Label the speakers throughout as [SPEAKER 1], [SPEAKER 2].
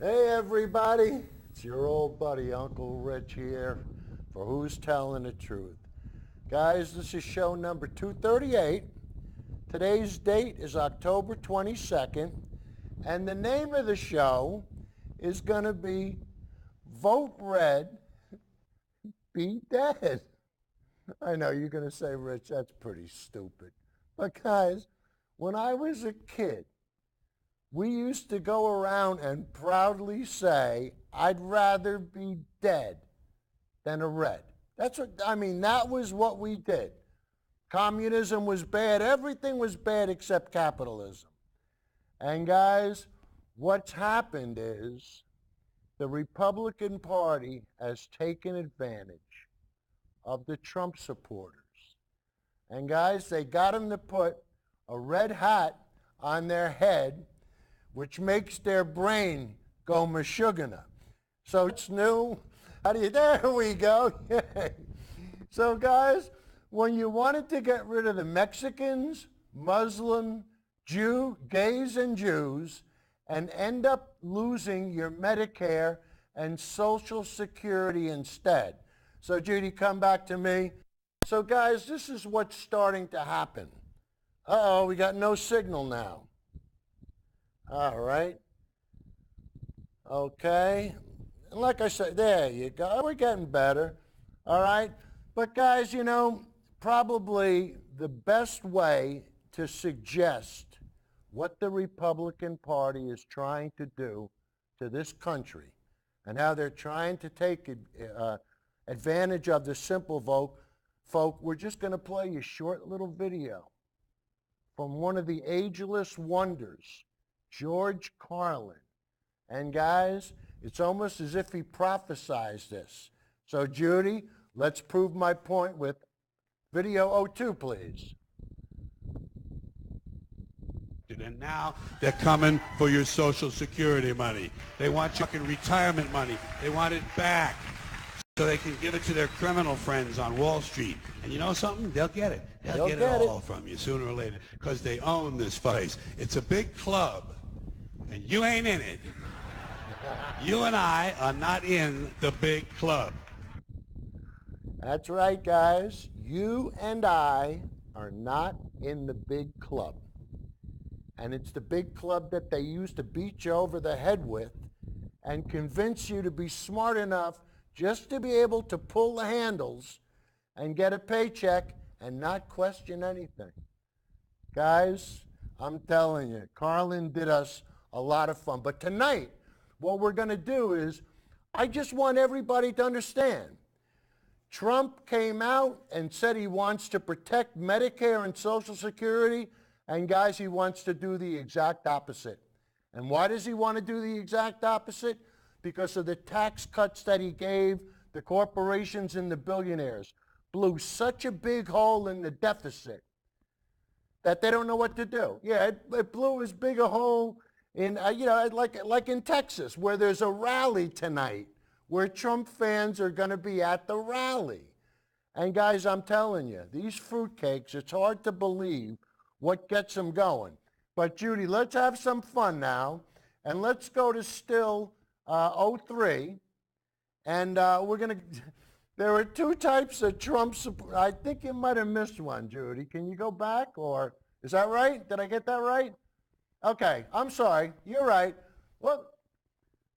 [SPEAKER 1] Hey everybody, it's your old buddy Uncle Rich here for Who's Telling the Truth. Guys, this is show number 238. Today's date is October 22nd, and the name of the show is going to be Vote Red, Be Dead. I know you're going to say, Rich, that's pretty stupid. But guys, when I was a kid, we used to go around and proudly say, I'd rather be dead than a red. That was what we did. Communism was bad. Everything was bad except capitalism. And guys, what's happened is the Republican Party has taken advantage of the Trump supporters. And guys, they got them to put a red hat on their head, which makes their brain go mashugana. So it's new. There we go. So guys, when you wanted to get rid of the Mexicans, Muslim, Jew, gays and Jews, and end up losing your Medicare and Social Security instead. So Judy, come back to me. So guys, this is what's starting to happen. Uh-oh, we got no signal now. All right. Okay. And like I said, there you go. We're getting better. All right. But guys, probably the best way to suggest what the Republican Party is trying to do to this country and how they're trying to take advantage of the simple vote, folk, we're just going to play you a short little video from one of the ageless wonders, George Carlin. And guys, it's almost as if he prophesized this. So Judy, let's prove my point with video 02, please.
[SPEAKER 2] And now they're coming for your Social Security money. They want your fucking retirement money. They want it back so they can give it to their criminal friends on Wall Street. And you know something? They'll get it. They'll get it all from you sooner or later because they own this place. It's a big club. And you ain't in it. You and I are not in the big club.
[SPEAKER 1] That's right, guys. You and I are not in the big club. And it's the big club that they used to beat you over the head with and convince you to be smart enough just to be able to pull the handles and get a paycheck and not question anything. Guys, I'm telling you, Carlin did us a lot of fun. But tonight, what we're going to do is, I just want everybody to understand, Trump came out and said he wants to protect Medicare and Social Security, and guys, he wants to do the exact opposite. And why does he want to do the exact opposite? Because of the tax cuts that he gave the corporations and the billionaires. Blew such a big hole in the deficit that they don't know what to do. Yeah, it blew as big a hole in, like in Texas, where there's a rally tonight, where Trump fans are going to be at the rally. And guys, I'm telling you, these fruitcakes, it's hard to believe what gets them going. But Judy, let's have some fun now, and let's go to still 03. And we're going to, there are two types of Trump support. I think you might have missed one, Judy. Can you go back, or is that right? Did I get that right? Okay, I'm sorry. You're right. Well,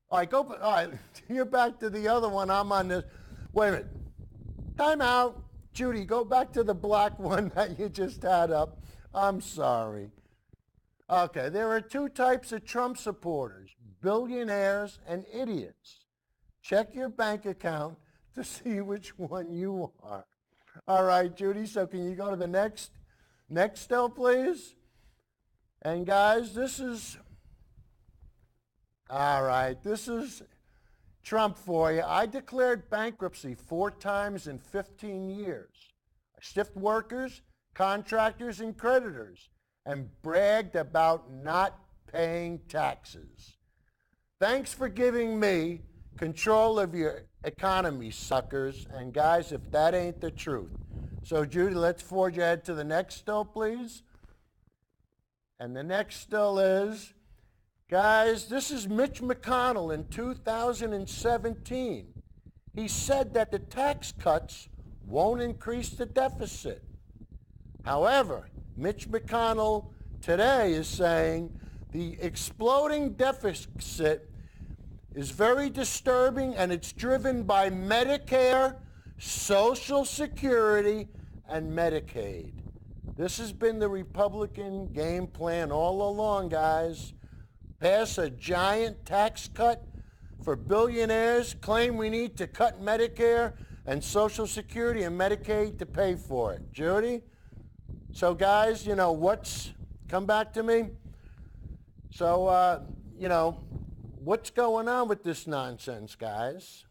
[SPEAKER 1] all right, all right, you're back to the other one. I'm on this. Wait a minute. Time out. Judy, go back to the black one that you just had up. I'm sorry. Okay, there are two types of Trump supporters, billionaires and idiots. Check your bank account to see which one you are. All right, Judy, so can you go to the next still, please? And guys, this is Trump for you. I declared bankruptcy 4 times in 15 years. I stiffed workers, contractors, and creditors, and bragged about not paying taxes. Thanks for giving me control of your economy, suckers. And guys, if that ain't the truth. So Judy, let's forge ahead to the next still, please. And the next still is, Guys, this is Mitch McConnell in 2017. He said that the tax cuts won't increase the deficit. However, Mitch McConnell today is saying the exploding deficit is very disturbing and it's driven by Medicare, Social Security, and Medicaid. This has been the Republican game plan all along, guys. Pass a giant tax cut for billionaires, claim we need to cut Medicare and Social Security and Medicaid to pay for it. Judy? So guys, come back to me. So, what's going on with this nonsense, guys?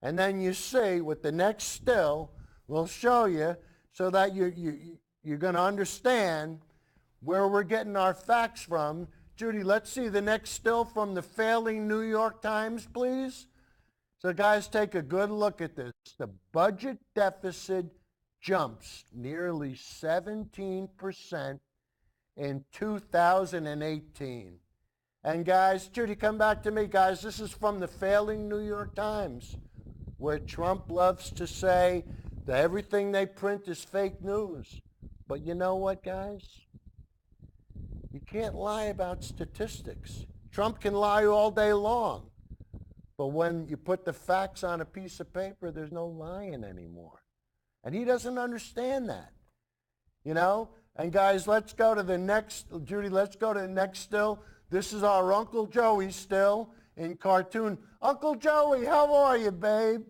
[SPEAKER 1] And then you see with the next still, we'll show you so that you're going to understand where we're getting our facts from. Judy, let's see the next still from the failing New York Times, please. So guys, take a good look at this. The budget deficit jumps nearly 17% in 2018. And guys, Judy, come back to me, guys. This is from the failing New York Times, where Trump loves to say that everything they print is fake news. But you know what, guys? You can't lie about statistics. Trump can lie all day long. But when you put the facts on a piece of paper, there's no lying anymore. And he doesn't understand that. And guys, let's go to the next, Judy, let's go to the next still. This is our Uncle Joey still in cartoon. Uncle Joey, how are you, babe?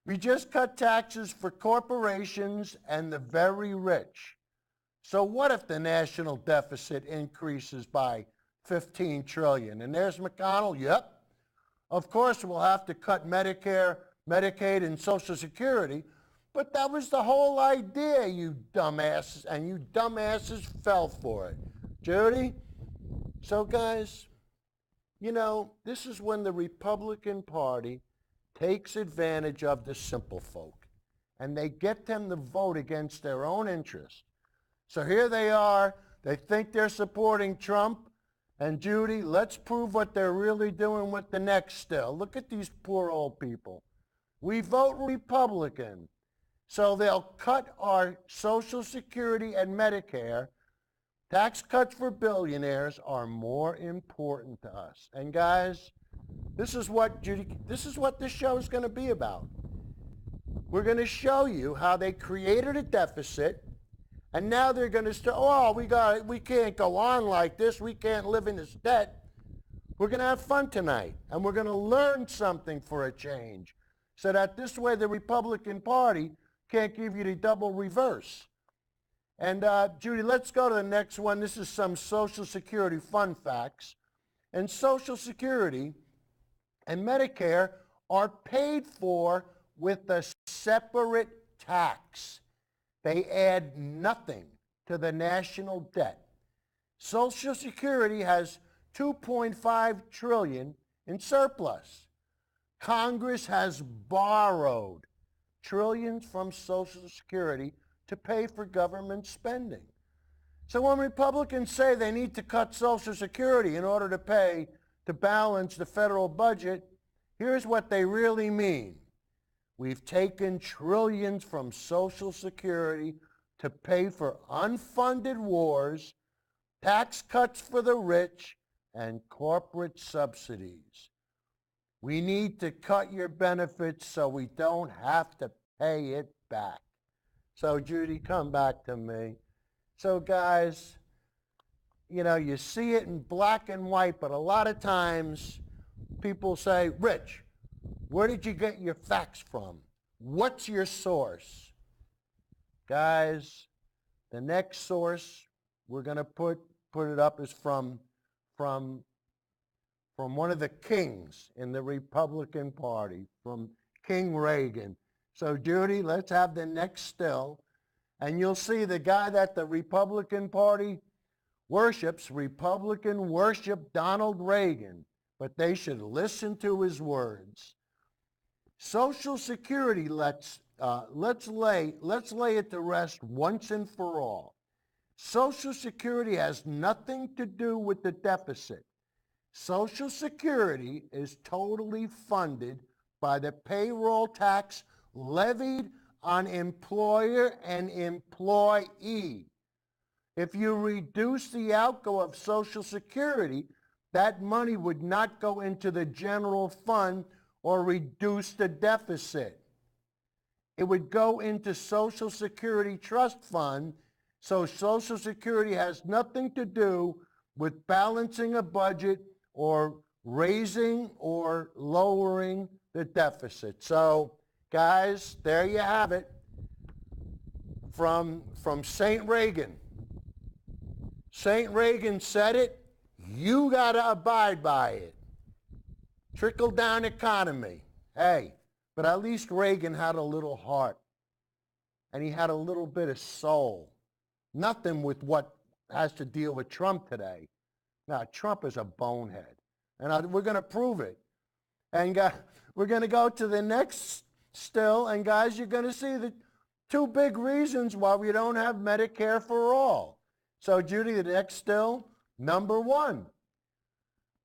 [SPEAKER 1] We just cut taxes for corporations and the very rich. So what if the national deficit increases by 15 trillion? And there's McConnell, yep. Of course, we'll have to cut Medicare, Medicaid, and Social Security, but that was the whole idea, you dumbasses, and you dumbasses fell for it. Judy? So guys, this is when the Republican Party takes advantage of the simple folk, and they get them to vote against their own interests. So here they are. They think they're supporting Trump. And Judy, let's prove what they're really doing with the next still. Look at these poor old people. We vote Republican. So they'll cut our Social Security and Medicare. Tax cuts for billionaires are more important to us. And guys, this is what this show is going to be about. We're going to show you how they created a deficit. And now they're going to start, we can't go on like this. We can't live in this debt. We're going to have fun tonight. And we're going to learn something for a change. So that this way the Republican Party can't give you the double reverse. And Judy, let's go to the next one. This is some Social Security fun facts. And Social Security and Medicare are paid for with a separate tax. They add nothing to the national debt. Social Security has $2.5 trillion in surplus. Congress has borrowed trillions from Social Security to pay for government spending. So when Republicans say they need to cut Social Security in order to balance the federal budget, here's what they really mean. We've taken trillions from Social Security to pay for unfunded wars, tax cuts for the rich, and corporate subsidies. We need to cut your benefits so we don't have to pay it back. So Judy, come back to me. So guys, you see it in black and white, but a lot of times people say, Rich, where did you get your facts from? What's your source? Guys, the next source we're going to put it up is from one of the kings in the Republican Party, from King Reagan. So Judy, let's have the next still. And you'll see the guy that the Republican Party worships, Republican worship Donald Reagan, but they should listen to his words. Social Security, let's lay it to rest once and for all. Social Security has nothing to do with the deficit. Social Security is totally funded by the payroll tax levied on employer and employee. If you reduce the outgo of Social Security, that money would not go into the general fund or reduce the deficit. It would go into Social Security Trust Fund, so Social Security has nothing to do with balancing a budget or raising or lowering the deficit. So, guys, there you have it from St. Reagan. St. Reagan said it, you got to abide by it. Trickle-down economy. Hey, but at least Reagan had a little heart, and he had a little bit of soul. Nothing with what has to deal with Trump today. Now, Trump is a bonehead, and we're going to prove it. And we're going to go to the next still, and guys, you're going to see the two big reasons why we don't have Medicare for all. So, Judy, the next still, number one,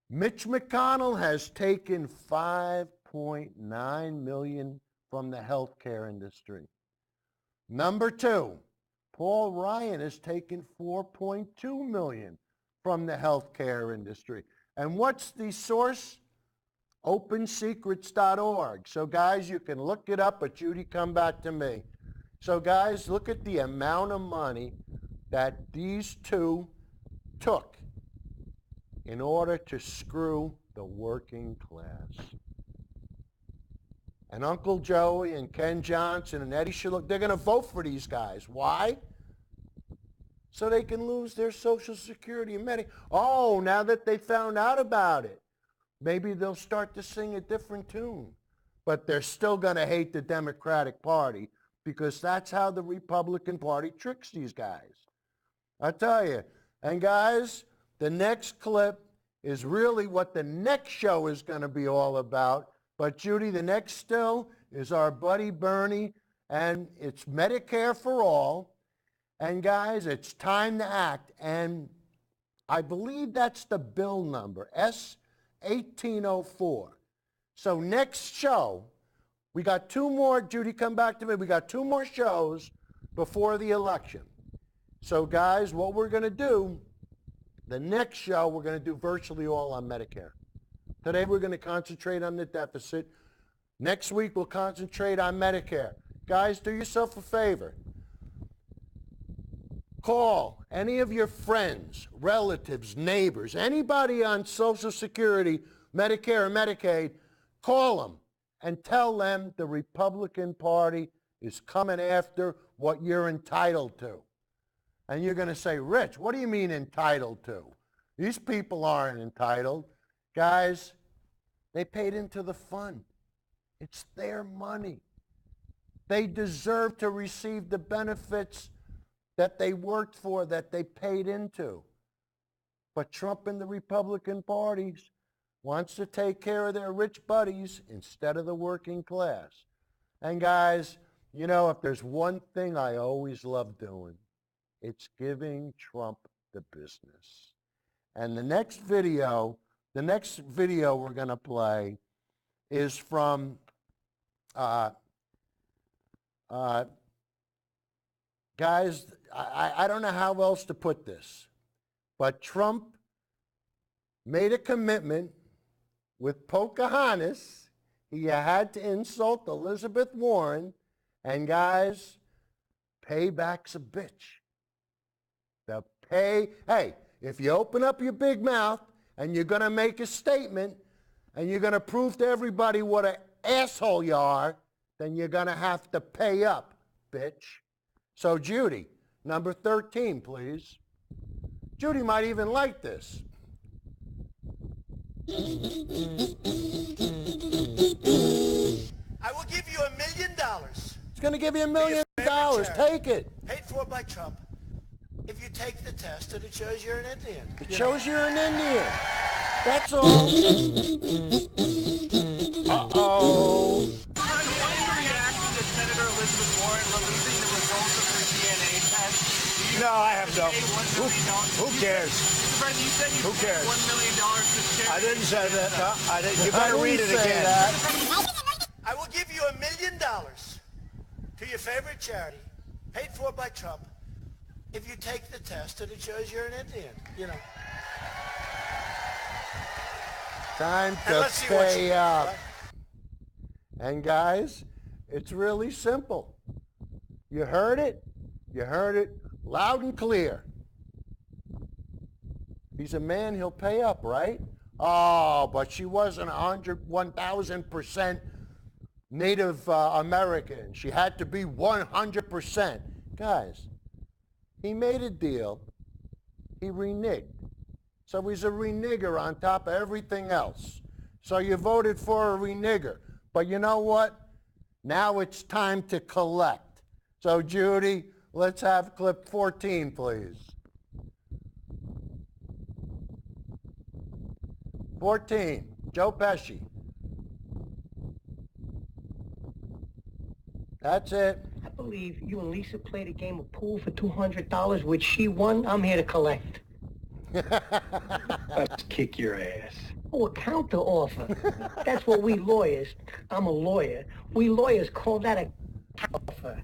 [SPEAKER 1] Mitch McConnell has taken $5.9 million from the healthcare industry. Number two, Paul Ryan has taken $4.2 million from the healthcare industry. And what's the source? OpenSecrets.org. So guys, you can look it up, but Judy, come back to me. So guys, look at the amount of money that these two took in order to screw the working class. And Uncle Joey and Ken Johnson and Eddie Shalhoub, they're going to vote for these guys. Why? So they can lose their Social Security and Medicare. Oh, now that they found out about it, maybe they'll start to sing a different tune. But they're still going to hate the Democratic Party because that's how the Republican Party tricks these guys. I tell you. And guys, the next clip is really what the next show is going to be all about. But Judy, the next still is our buddy Bernie, and it's Medicare for all. And guys, it's time to act. And I believe that's the bill number, S-1804. So next show, we got two more, Judy, come back to me. We got two more shows before the election. So guys, what we're going to do, the next show, we're going to do virtually all on Medicare. Today we're going to concentrate on the deficit. Next week we'll concentrate on Medicare. Guys, do yourself a favor. Call any of your friends, relatives, neighbors, anybody on Social Security, Medicare, or Medicaid, call them and tell them the Republican Party is coming after what you're entitled to. And you're going to say, Rich, what do you mean entitled to? These people aren't entitled. Guys, they paid into the fund. It's their money. They deserve to receive the benefits that they worked for, that they paid into. But Trump and the Republican parties wants to take care of their rich buddies instead of the working class. And guys, you know, if there's one thing I always love doing, it's giving Trump the business. And the next video we're going to play is from guys, I don't know how else to put this, but Trump made a commitment with Pocahontas. He had to insult Elizabeth Warren, and guys, payback's a bitch. Hey, if you open up your big mouth and you're going to make a statement and you're going to prove to everybody what an asshole you are, then you're going to have to pay up, bitch. So Judy, number 13, please. Judy might even like this.
[SPEAKER 3] I will give you $1 million.
[SPEAKER 1] It's going to give you $1 million. Take it.
[SPEAKER 3] Paid for by Trump. If you take the test and it shows you're an Indian.
[SPEAKER 1] It shows you're an Indian. That's all. Uh-oh.
[SPEAKER 4] What is your reaction to Senator Elizabeth Warren releasing the results of her DNA test? Do you
[SPEAKER 3] No, I have no. Who cares?
[SPEAKER 4] You said you
[SPEAKER 3] Who cares?
[SPEAKER 4] $1 million to charity.
[SPEAKER 3] I didn't say that. No, I didn't. You
[SPEAKER 1] I
[SPEAKER 3] better
[SPEAKER 1] didn't
[SPEAKER 3] read it
[SPEAKER 1] say
[SPEAKER 3] again.
[SPEAKER 1] that.
[SPEAKER 3] I will give you $1 million to your favorite charity, paid for by Trump, if you take the test and it shows you're an Indian. You know.
[SPEAKER 1] Time
[SPEAKER 3] And
[SPEAKER 1] to
[SPEAKER 3] let's see what
[SPEAKER 1] pay
[SPEAKER 3] you
[SPEAKER 1] up.
[SPEAKER 3] right?
[SPEAKER 1] And guys, it's really simple. You heard it. You heard it loud and clear. If he's a man, he'll pay up, right? Oh, but she wasn't 1,000% Native American. She had to be 100%. Guys, he made a deal. He reneged. So he's a renegger on top of everything else. So you voted for a renegger. But you know what? Now it's time to collect. So Judy, let's have clip 14, please. 14, Joe Pesci. That's it.
[SPEAKER 5] I believe you and Lisa played a game of pool for $200, which she won. I'm here to collect.
[SPEAKER 6] Let's kick your ass.
[SPEAKER 5] Oh, a counter offer. That's what we lawyers, I'm a lawyer, we lawyers call that a offer.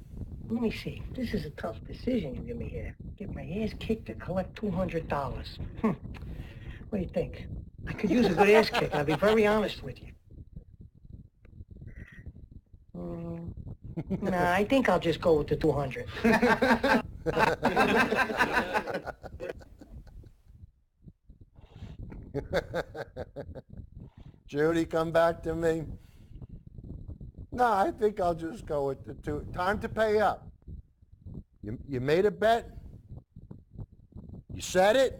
[SPEAKER 5] Let me see. This is a tough decision you give me here. Get my ass kicked to collect $200. What do you think? I could use a good ass kick, I'll be very honest with you. Nah, I think I'll just go with the 200.
[SPEAKER 1] Judy, come back to me. No, I think I'll just go with the 2. Time to pay up. You made a bet. You said it.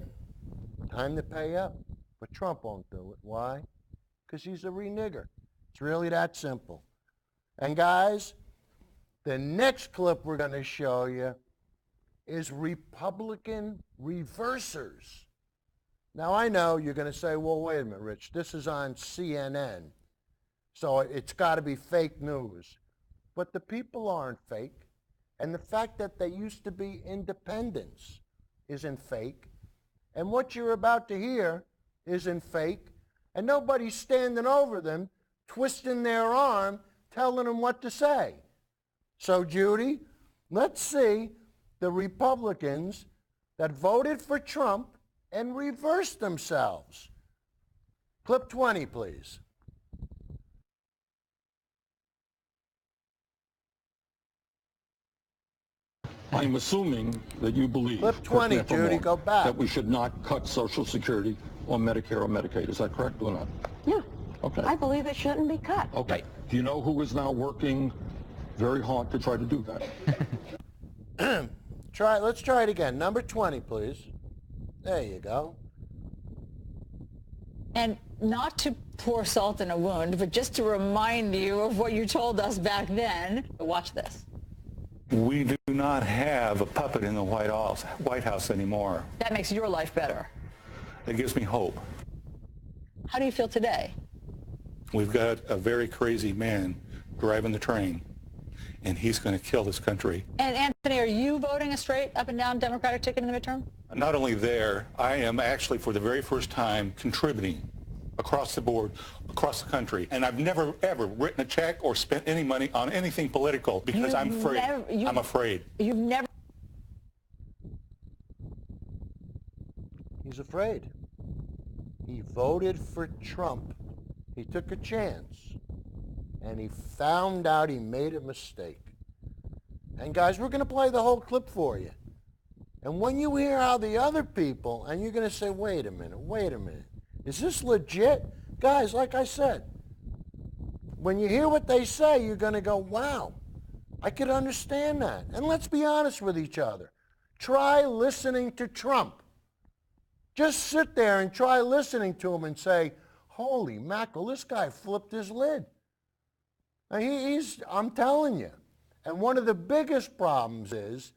[SPEAKER 1] Time to pay up. But Trump won't do it. Why? Because he's a renegger. It's really that simple. And guys, the next clip we're going to show you is Republican reversers. Now, I know you're going to say, well, wait a minute, Rich, this is on CNN, so it's got to be fake news. But the people aren't fake, and the fact that they used to be independents isn't fake, and what you're about to hear isn't fake, and nobody's standing over them, twisting their arm, telling them what to say. So, Judy, let's see the Republicans that voted for Trump and reversed themselves. Clip 20, please.
[SPEAKER 7] I'm assuming that you believe,
[SPEAKER 1] Clip 20, Judy, go back.
[SPEAKER 7] that we should not cut Social Security or Medicare or Medicaid. Is that correct or not?
[SPEAKER 8] Yeah.
[SPEAKER 7] Okay.
[SPEAKER 8] I believe it shouldn't be cut.
[SPEAKER 7] Okay. Do you know who is now working very hard to try to do that?
[SPEAKER 1] Let's try it again. Number 20, please. There you go.
[SPEAKER 9] And not to pour salt in a wound, but just to remind you of what you told us back then. Watch this.
[SPEAKER 6] We do not have a puppet in the White House anymore.
[SPEAKER 9] That makes your life better.
[SPEAKER 6] That gives me hope.
[SPEAKER 9] How do you feel today?
[SPEAKER 6] We've got a very crazy man driving the train, and he's going to kill this country.
[SPEAKER 9] And Anthony, are you voting a straight up and down Democratic ticket in the midterm?
[SPEAKER 6] Not only there, I am actually for the very first time contributing across the board, across the country. And I've never, ever written a check or spent any money on anything political because I'm afraid. I'm afraid.
[SPEAKER 9] You've never...
[SPEAKER 1] He's afraid. He voted for Trump. He took a chance. And he found out he made a mistake. And guys, we're going to play the whole clip for you. And when you hear how the other people, and you're going to say, wait a minute, is this legit? Guys, like I said, when you hear what they say, you're going to go, wow, I could understand that. And let's be honest with each other. Try listening to Trump. Just sit there and try listening to him and say, holy mackerel, this guy flipped his lid. Now I'm telling you. And one of the biggest problems is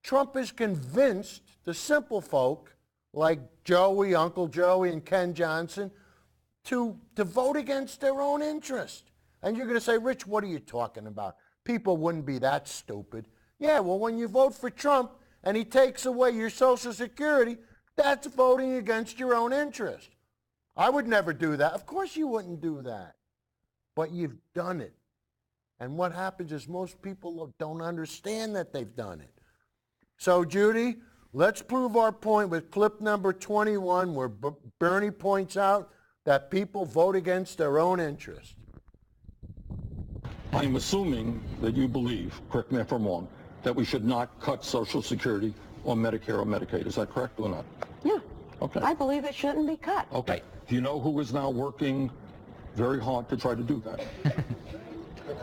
[SPEAKER 1] Trump is convinced the simple folk like Joey, Uncle Joey, and Ken Johnson to vote against their own interest. And you're going to say, Rich, what are you talking about? People wouldn't be that stupid. Yeah, well, when you vote for Trump, and he takes away your Social Security, that's voting against your own interest. I would never do that. Of course you wouldn't do that. But you've done it. And what happens is most people don't understand that they've done it. So, Judy, let's prove our point with clip number 21, where Bernie points out that people vote against their own interest.
[SPEAKER 7] I'm assuming that you believe, correct me if I'm wrong, that we should not cut Social Security or Medicare or Medicaid. Is that correct or not?
[SPEAKER 8] Yeah.
[SPEAKER 7] Okay.
[SPEAKER 8] I believe it shouldn't be cut.
[SPEAKER 7] Okay. Do you know who is now working very hard to try to do that?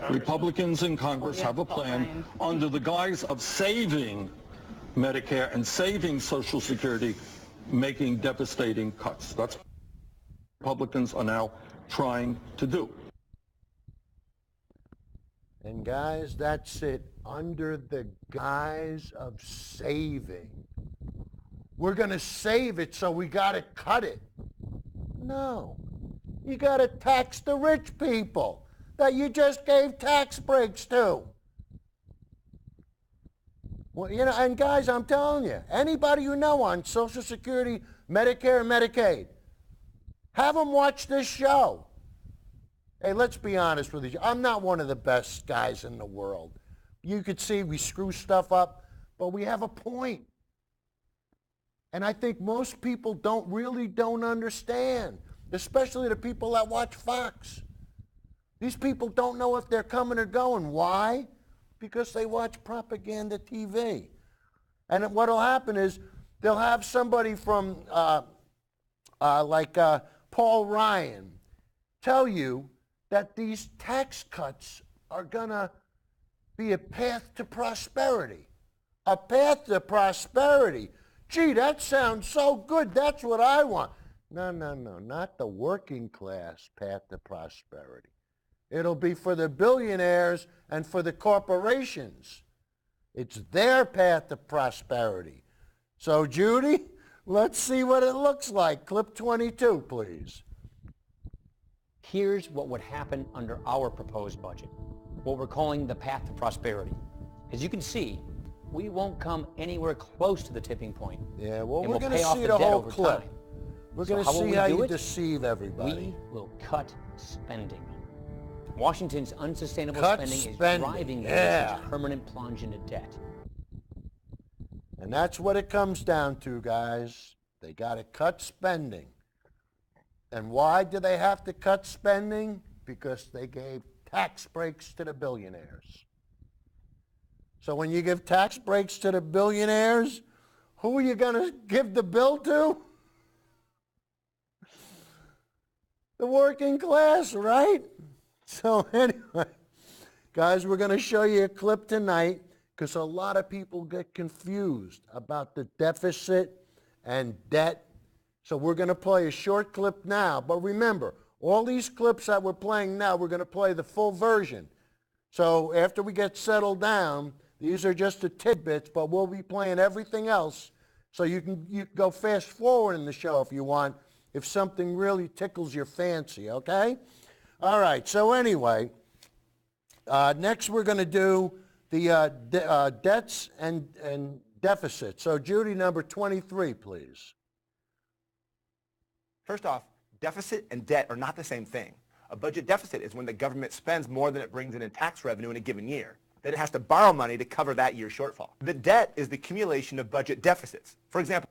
[SPEAKER 7] Republicans in Congress have a plan under the guise of saving Medicare and saving Social Security, making devastating cuts. That's what Republicans are now trying to do.
[SPEAKER 1] And guys, that's it. Under the guise of saving. We're going to save it, so we got to cut it. No. You got to tax the rich people that you just gave tax breaks to. Well, you know, and guys, I'm telling you, anybody you know on Social Security, Medicare, and Medicaid, have them watch this show. Hey, let's be honest with each other. I'm not one of the best guys in the world. You could see we screw stuff up, but we have a point. And I think most people don't understand, especially the people that watch Fox. These people don't know if they're coming or going. Why? Because they watch propaganda TV. And what will happen is they'll have somebody from Paul Ryan tell you that these tax cuts are going to be a path to prosperity. A path to prosperity. Gee, that sounds so good. That's what I want. No, not the working class path to prosperity. It'll be for the billionaires and for the corporations. It's their path to prosperity. So, Judy, let's see what it looks like. Clip 22, please.
[SPEAKER 10] Here's what would happen under our proposed budget, what we're calling the path to prosperity. As you can see, we won't come anywhere close to the tipping point.
[SPEAKER 1] Yeah, well, we're
[SPEAKER 10] we'll
[SPEAKER 1] going to see the whole clip. We're going to see how you deceive everybody.
[SPEAKER 10] We will cut spending. Washington's unsustainable spending is driving a permanent plunge into debt.
[SPEAKER 1] And that's what it comes down to, guys. They got to cut spending. And why do they have to cut spending? Because they gave tax breaks to the billionaires. So when you give tax breaks to the billionaires, who are you going to give the bill to? The working class, right? So anyway, guys, we're going to show you a clip tonight because a lot of people get confused about the deficit and debt. So we're going to play a short clip now. But remember, all these clips that we're playing now, we're going to play the full version. So after we get settled down, these are just the tidbits, but we'll be playing everything else. So you can go fast forward in the show if you want, if something really tickles your fancy, okay? All right, so anyway, next we're going to do the debts and deficits. So Judy, number 23, please.
[SPEAKER 11] First off, deficit and debt are not the same thing. A budget deficit is when the government spends more than it brings in tax revenue in a given year. Then it has to borrow money to cover that year's shortfall. The debt is the accumulation of budget deficits. For example,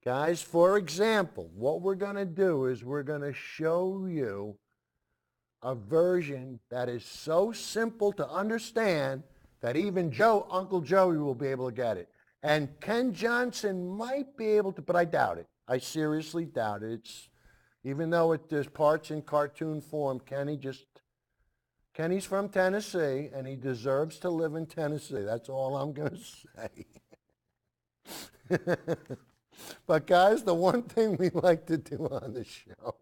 [SPEAKER 1] guys, for example, what we're going to do is we're going to show you a version that is so simple to understand that even Uncle Joey will be able to get it. And Ken Johnson might be able to, but I doubt it. I seriously doubt it. Even though there's parts in cartoon form, Kenny's from Tennessee, and he deserves to live in Tennessee. That's all I'm going to say. But guys, the one thing we like to do on the show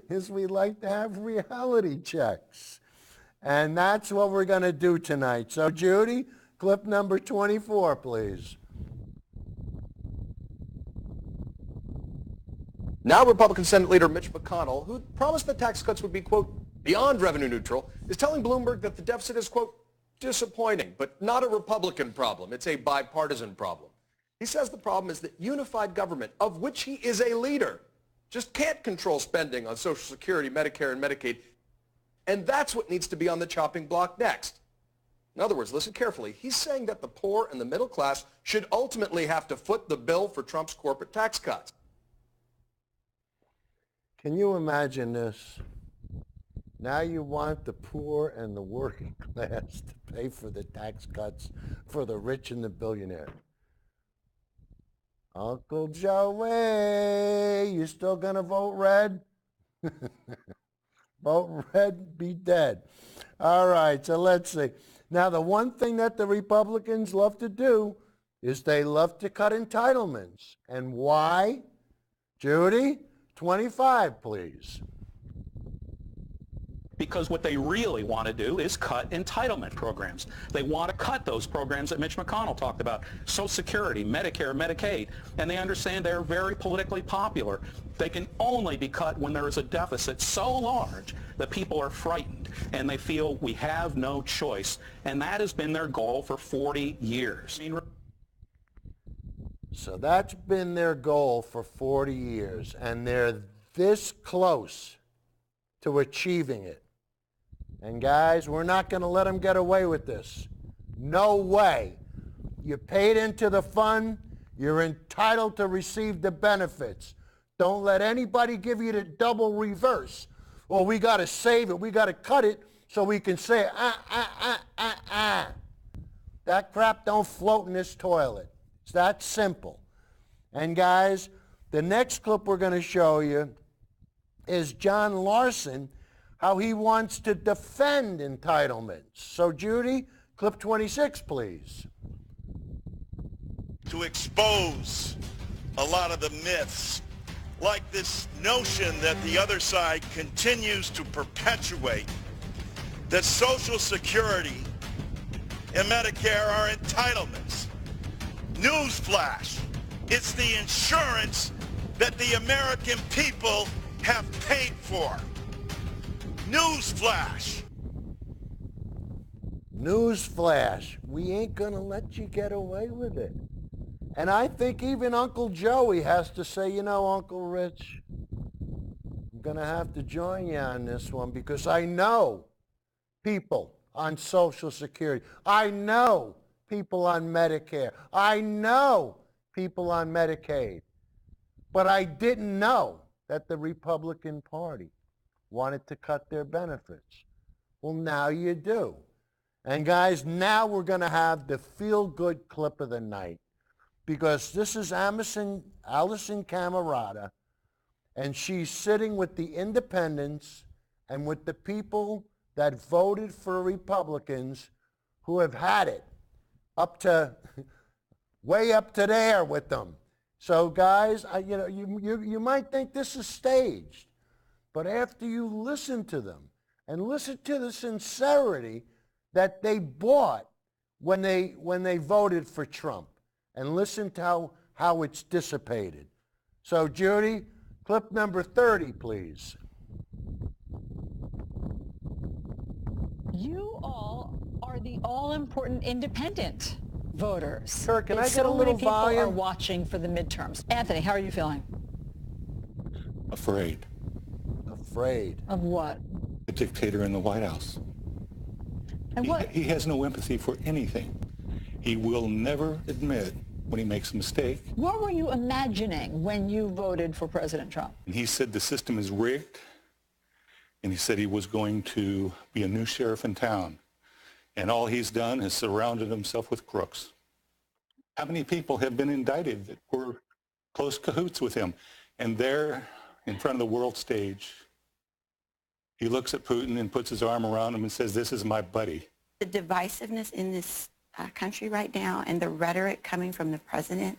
[SPEAKER 1] is we like to have reality checks. And that's what we're going to do tonight. So Judy, clip number 24, please.
[SPEAKER 12] Now Republican Senate Leader Mitch McConnell, who promised the tax cuts would be, quote, beyond revenue neutral, is telling Bloomberg that the deficit is, quote, disappointing, but not a Republican problem. It's a bipartisan problem. He says the problem is that unified government, of which he is a leader, just can't control spending on Social Security, Medicare, and Medicaid. And that's what needs to be on the chopping block next. In other words, listen carefully. He's saying that the poor and the middle class should ultimately have to foot the bill for Trump's corporate tax cuts.
[SPEAKER 1] Can you imagine this? Now you want the poor and the working class to pay for the tax cuts for the rich and the billionaire. Uncle Joey, you still gonna vote red? Vote red, be dead. All right, so let's see. Now, the one thing that the Republicans love to do is they love to cut entitlements. And why? Judy, 25, please.
[SPEAKER 8] Because what they really want to do is cut entitlement programs. They want to cut those programs that Mitch McConnell talked about, Social Security, Medicare, Medicaid, and they understand they're very politically popular. They can only be cut when there is a deficit so large that people are frightened and they feel we have no choice, and that has been their goal for 40 years.
[SPEAKER 1] So that's been their goal for 40 years, and they're this close to achieving it. And guys, we're not going to let them get away with this. No way. You paid into the fund, you're entitled to receive the benefits. Don't let anybody give you the double reverse. Well, we got to save it, we got to cut it so we can say, That crap don't float in this toilet. It's that simple. And guys, the next clip we're going to show you is John Larson, how he wants to defend entitlements. So Judy, clip 26, please.
[SPEAKER 13] To expose a lot of the myths, like this notion that the other side continues to perpetuate, that Social Security and Medicare are entitlements. Newsflash, it's the insurance that the American people have paid for. Newsflash.
[SPEAKER 1] Newsflash, we ain't gonna let you get away with it. And I think even Uncle Joey has to say, you know, Uncle Rich, I'm gonna have to join you on this one because I know people on Social Security. I know people on Medicare. I know people on Medicaid. But I didn't know that the Republican Party wanted to cut their benefits. Well, now you do. And guys, now we're going to have the feel-good clip of the night because this is Allison Camerata, and she's sitting with the independents and with the people that voted for Republicans who have had it up to, way up to there with them. So guys, you might think this is staged, but after you listen to them and listen to the sincerity that they bought when they voted for Trump, and listen to how it's dissipated. So Judy, clip number 30, please.
[SPEAKER 9] You all are the all-important independent voters.
[SPEAKER 1] Sir, can I get a little
[SPEAKER 9] so many people
[SPEAKER 1] volume?
[SPEAKER 9] are watching for the midterms. Anthony, how are you feeling?
[SPEAKER 6] Afraid.
[SPEAKER 1] Afraid.
[SPEAKER 9] Of what?
[SPEAKER 6] The dictator in the White House.
[SPEAKER 9] And what?
[SPEAKER 6] He has no empathy for anything. He will never admit when he makes a mistake.
[SPEAKER 9] What were you imagining when you voted for President Trump?
[SPEAKER 6] And he said the system is rigged, and he said he was going to be a new sheriff in town. And all he's done is surrounded himself with crooks. How many people have been indicted that were close cahoots with him? And there, in front of the world stage, he looks at Putin and puts his arm around him and says, "This is my buddy."
[SPEAKER 14] The divisiveness in this country right now and the rhetoric coming from the president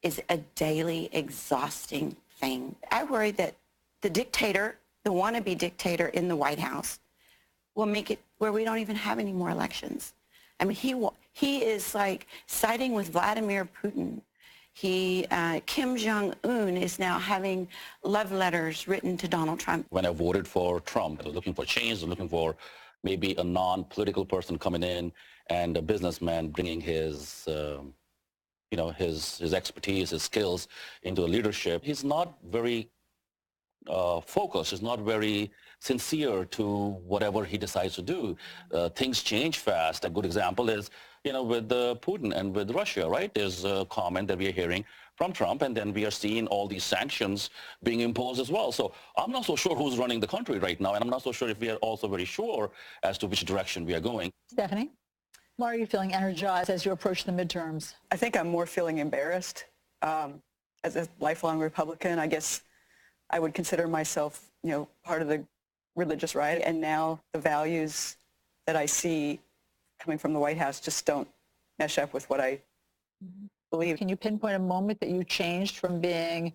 [SPEAKER 14] is a daily exhausting thing. I worry that the dictator, the wannabe dictator in the White House, will make it where we don't even have any more elections. I mean, he is like siding with Vladimir Putin. Kim Jong-un is now having love letters written to Donald Trump.
[SPEAKER 15] When I voted for Trump, I was looking for change, looking for maybe a non-political person coming in and a businessman bringing his his expertise, his skills into the leadership. He's not very focused. He's not very sincere to whatever he decides to do. Things change fast. A good example is, with Putin and with Russia, right? There's a comment that we are hearing from Trump, and then we are seeing all these sanctions being imposed as well. So I'm not so sure who's running the country right now, and I'm not so sure if we are also very sure as to which direction we are going.
[SPEAKER 9] Stephanie, why are you feeling energized as you approach the midterms?
[SPEAKER 16] I think I'm more feeling embarrassed. As a lifelong Republican, I guess I would consider myself, part of the religious right. And now the values that I see coming from the White House just don't mesh up with what I believe.
[SPEAKER 9] Can you pinpoint a moment that you changed from being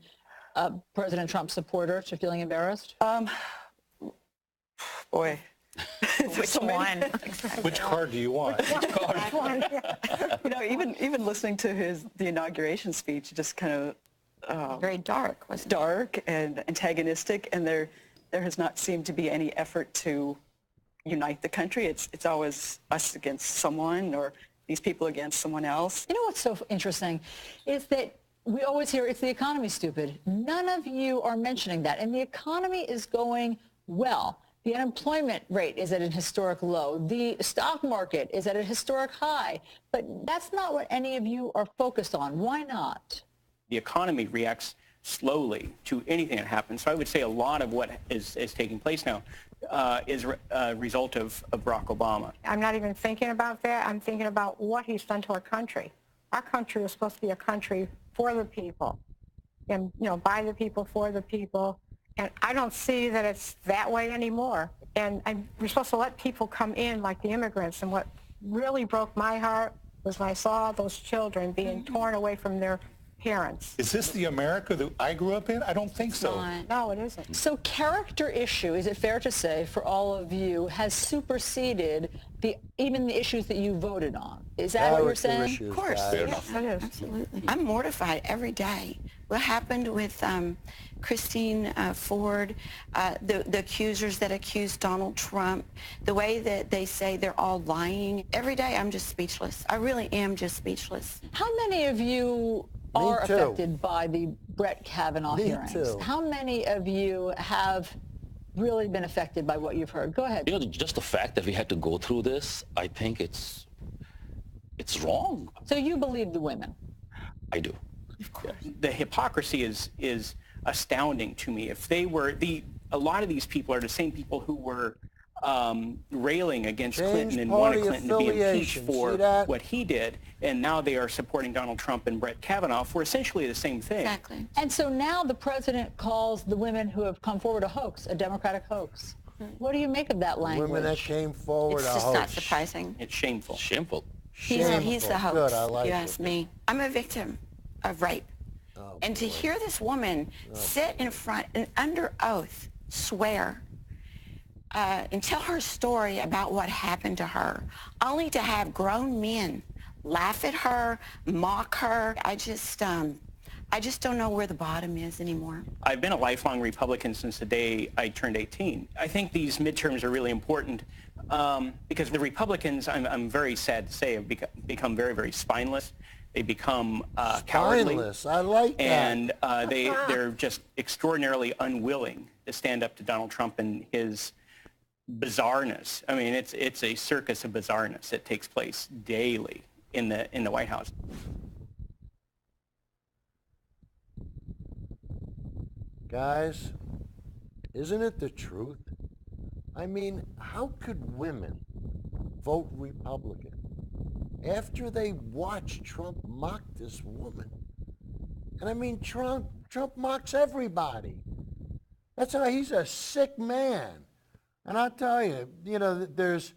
[SPEAKER 9] a President Trump supporter to feeling embarrassed?
[SPEAKER 16] Boy.
[SPEAKER 14] Which one?
[SPEAKER 6] Which card do you want?
[SPEAKER 16] Which card? Even listening to the inauguration speech, just kind of
[SPEAKER 14] very dark,
[SPEAKER 16] dark and antagonistic, and there has not seemed to be any effort to unite the country. It's always us against someone, or these people against someone else.
[SPEAKER 9] You know what's so interesting is that we always hear it's the economy, stupid. None of you are mentioning that, and the economy is going well. The unemployment rate is at a historic low. The stock market is at a historic high. But that's not what any of you are focused on. Why not?
[SPEAKER 17] The economy reacts slowly to anything that happens. So I would say a lot of what is taking place now is a result of Barack Obama.
[SPEAKER 18] I'm not even thinking about that. I'm thinking about what he's done to our country. Our country is supposed to be a country for the people, and by the people, for the people. And I don't see that it's that way anymore. And we're supposed to let people come in like the immigrants. And what really broke my heart was when I saw those children being torn away from their parents.
[SPEAKER 6] Is this the America that I grew up in? I don't think so.
[SPEAKER 18] No, it isn't.
[SPEAKER 9] So character issue, is it fair to say, for all of you, has superseded even the issues that you voted on? Is that what you're saying?
[SPEAKER 14] Of course. Yes, it is. Absolutely. I'm mortified every day. What happened with Christine Ford, the accusers that accused Donald Trump, the way that they say they're all lying. Every day I'm just speechless. I really am just speechless.
[SPEAKER 9] How many of you are affected by the Brett Kavanaugh hearings? How many of you have really been affected by what you've heard? Go ahead.
[SPEAKER 15] Just the fact that we had to go through this, I think it's wrong.
[SPEAKER 9] So you believe the women?
[SPEAKER 15] I do.
[SPEAKER 17] Of course. The hypocrisy is astounding to me. If they were a lot of these people are the same people who were railing against Clinton and wanted Clinton to be impeached for what he did, and now they are supporting Donald Trump and Brett Kavanaugh for essentially the same thing.
[SPEAKER 14] Exactly.
[SPEAKER 9] And so now the president calls the women who have come forward a hoax, a Democratic hoax. What do you make of that language?
[SPEAKER 1] Women that came forward
[SPEAKER 14] it's
[SPEAKER 1] a
[SPEAKER 14] just
[SPEAKER 1] hoax.
[SPEAKER 14] not surprising.
[SPEAKER 17] It's shameful.
[SPEAKER 15] Shameful.
[SPEAKER 14] He's the hoax.
[SPEAKER 1] Good, I like
[SPEAKER 14] you ask me. I'm a victim of rape. And to hear this woman sit in front and under oath swear and tell her story about what happened to her, only to have grown men laugh at her, mock her, I just don't know where the bottom is anymore.
[SPEAKER 17] I've been a lifelong Republican since the day I turned 18. I think these midterms are really important because the Republicans, I'm very sad to say, have become very, very spineless. They become cowardly.
[SPEAKER 1] Spineless, I like that.
[SPEAKER 17] And they're just extraordinarily unwilling to stand up to Donald Trump and his bizarreness. I mean, it's a circus of bizarreness that takes place daily in the White House.
[SPEAKER 1] Guys, isn't it the truth? I mean, how could women vote Republican after they watched Trump mock this woman? And I mean, Trump mocks everybody. That's how he's a sick man. And I'll tell you, there's